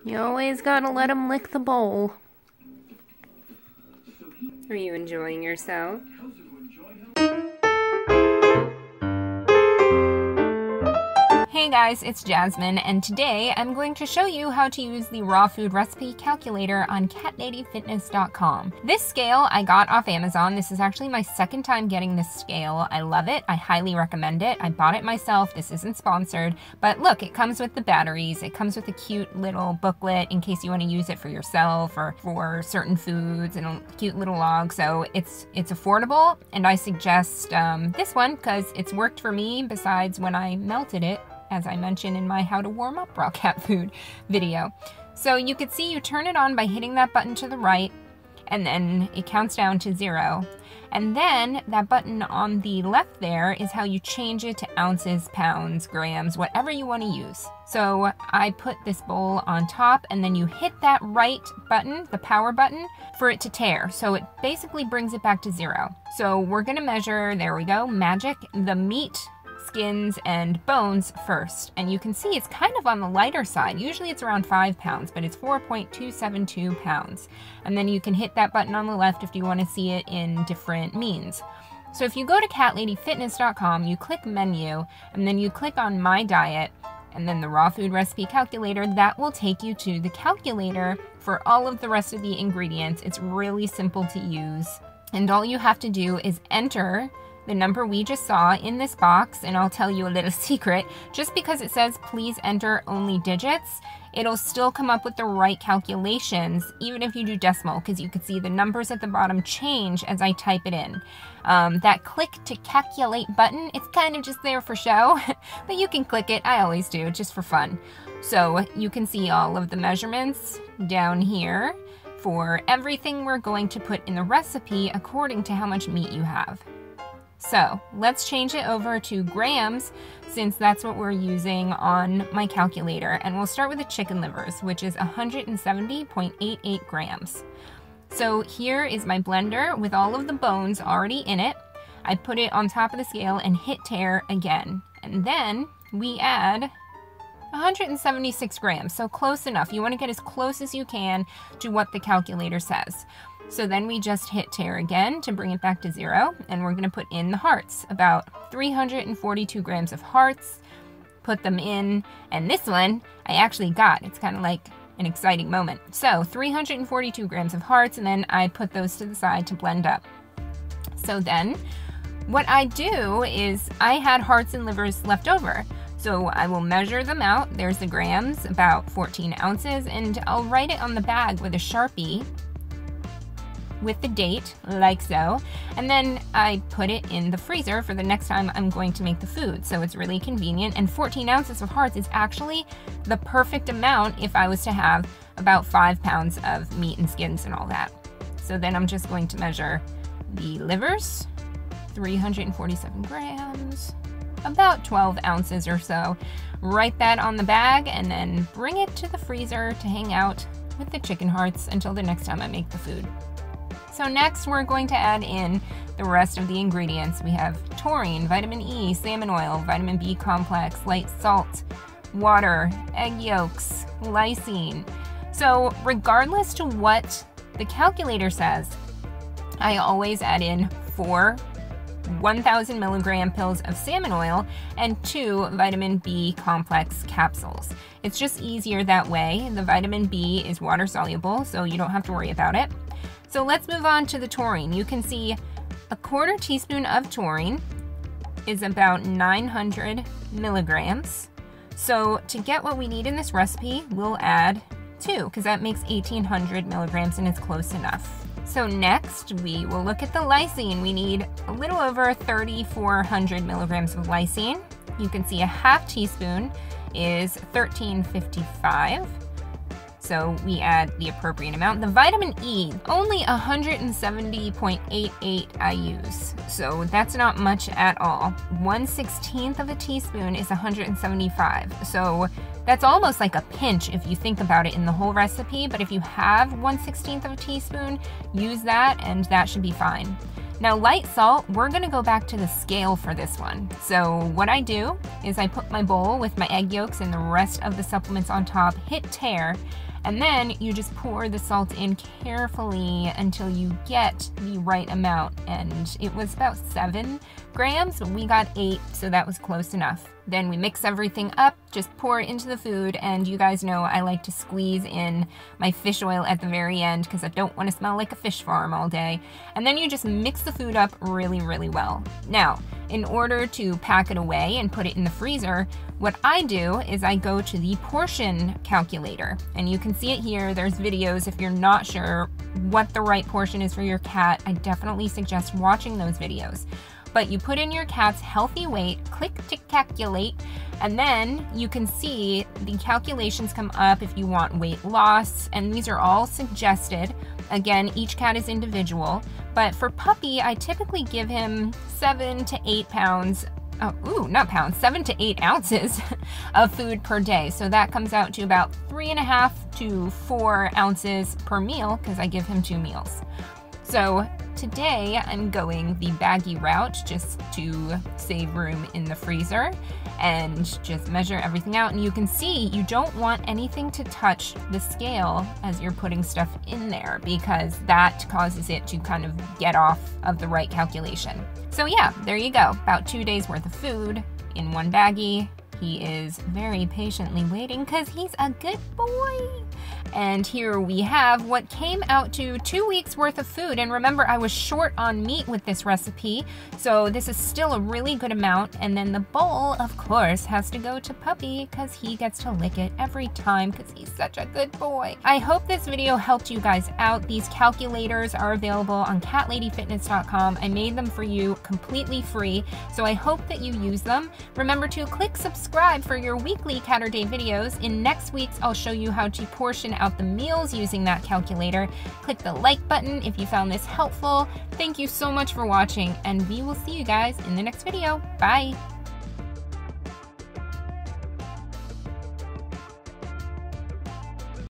You always gotta let them lick the bowl. Are you enjoying yourself? Hey guys, it's Jasmine, and today I'm going to show you how to use the raw food recipe calculator on catladyfitness.com. This scale I got off Amazon. This is actually my second time getting this scale. I love it. I highly recommend it. I bought it myself. This isn't sponsored, but look, it comes with the batteries. It comes with a cute little booklet in case you want to use it for yourself or for certain foods, and a cute little log. So it's affordable, and I suggest this one because it's worked for me besides when I melted it, as I mentioned in my how to warm up raw cat food video. So you can see you turn it on by hitting that button to the right, and then it counts down to 0. And then that button on the left there is how you change it to ounces, pounds, grams, whatever you want to use. So I put this bowl on top, and then you hit that right button, the power button, for it to tare. So it basically brings it back to 0. So we're gonna measure, there we go, magic, the meat, skins, and bones first. And you can see it's kind of on the lighter side. Usually it's around 5 pounds, but it's 4.272 pounds. And then you can hit that button on the left if you want to see it in different means. So if you go to catladyfitness.com, you click menu, and then you click on my diet, and then the raw food recipe calculator, that will take you to the calculator for all of the rest of the ingredients. It's really simple to use. And all you have to do is enter the number we just saw in this box, and I'll tell you a little secret. Just because it says please enter only digits, it'll still come up with the right calculations even if you do decimal, because you can see the numbers at the bottom change as I type it in. That click to calculate button, it's kind of just there for show, but you can click it. I always do, just for fun. So you can see all of the measurements down here for everything we're going to put in the recipe according to how much meat you have. So let's change it over to grams, since that's what we're using on my calculator. And we'll start with the chicken livers, which is 170.88 grams. So here is my blender with all of the bones already in it. I put it on top of the scale and hit tare again. And then we add 176 grams, so close enough. You want to get as close as you can to what the calculator says. So then we just hit tare again to bring it back to 0, and we're going to put in the hearts, about 342 grams of hearts, put them in, and this one I actually got. It's kind of like an exciting moment. So 342 grams of hearts, and then I put those to the side to blend up. So then what I do is I had hearts and livers left over. So I will measure them out. There's the grams, about 14 ounces, and I'll write it on the bag with a Sharpie with the date, like so, and then I put it in the freezer for the next time I'm going to make the food. So it's really convenient, and 14 ounces of hearts is actually the perfect amount if I was to have about 5 pounds of meat and skins and all that. So then I'm just going to measure the livers, 347 grams, about 12 ounces or so. Write that on the bag, and then bring it to the freezer to hang out with the chicken hearts until the next time I make the food. So next we're going to add in the rest of the ingredients. We have taurine, vitamin E, salmon oil, vitamin B complex, light salt, water, egg yolks, lysine. So regardless to what the calculator says, I always add in 4 1,000 milligram pills of salmon oil and 2 vitamin B complex capsules. It's just easier that way. The vitamin B is water soluble, so you don't have to worry about it. So let's move on to the taurine. You can see a 1/4 teaspoon of taurine is about 900 milligrams. So to get what we need in this recipe, we'll add 2, because that makes 1,800 milligrams, and it's close enough. So next, we will look at the lysine. We need a little over 3,400 milligrams of lysine. You can see a 1/2 teaspoon is 1355. So we add the appropriate amount. The vitamin E, only 170.88 I use. So that's not much at all. 1/16 of a teaspoon is 175. So that's almost like a pinch if you think about it in the whole recipe. But if you have 1/16 of a teaspoon, use that, and that should be fine. Now light salt, we're gonna go back to the scale for this one. So what I do is I put my bowl with my egg yolks and the rest of the supplements on top, hit tare, And then you just pour the salt in carefully until you get the right amount. And it was about 7 grams, but we got 8, so that was close enough. Then we mix everything up, just pour it into the food, and you guys know I like to squeeze in my fish oil at the very end because I don't want to smell like a fish farm all day. And then you just mix the food up really, really well. Now, in order to pack it away and put it in the freezer, what I do is I go to the portion calculator, and you can see it here. There's videos. If you're not sure what the right portion is for your cat, I definitely suggest watching those videos. But you put in your cat's healthy weight, click to calculate, and then you can see the calculations come up if you want weight loss, and these are all suggested. Again, each cat is individual, but for Puppy, I typically give him 7 to 8 pounds, 7 to 8 ounces of food per day. So that comes out to about 3.5 to 4 ounces per meal because I give him 2 meals. So today I'm going the baggy route just to save room in the freezer and just measure everything out. And you can see you don't want anything to touch the scale as you're putting stuff in there because that causes it to kind of get off of the right calculation. So yeah, there you go. About 2 days worth of food in one baggie. He is very patiently waiting because he's a good boy. And here we have what came out to 2 weeks worth of food. And remember, I was short on meat with this recipe, so this is still a really good amount. And then the bowl, of course, has to go to Puppy because he gets to lick it every time because he's such a good boy. I hope this video helped you guys out. These calculators are available on catladyfitness.com. I made them for you completely free, so I hope that you use them. Remember to click subscribe for your weekly Cat or Day videos. In next week's, I'll show you how to portion out the meals using that calculator. Click the like button if you found this helpful. Thank you so much for watching, and we will see you guys in the next video. Bye!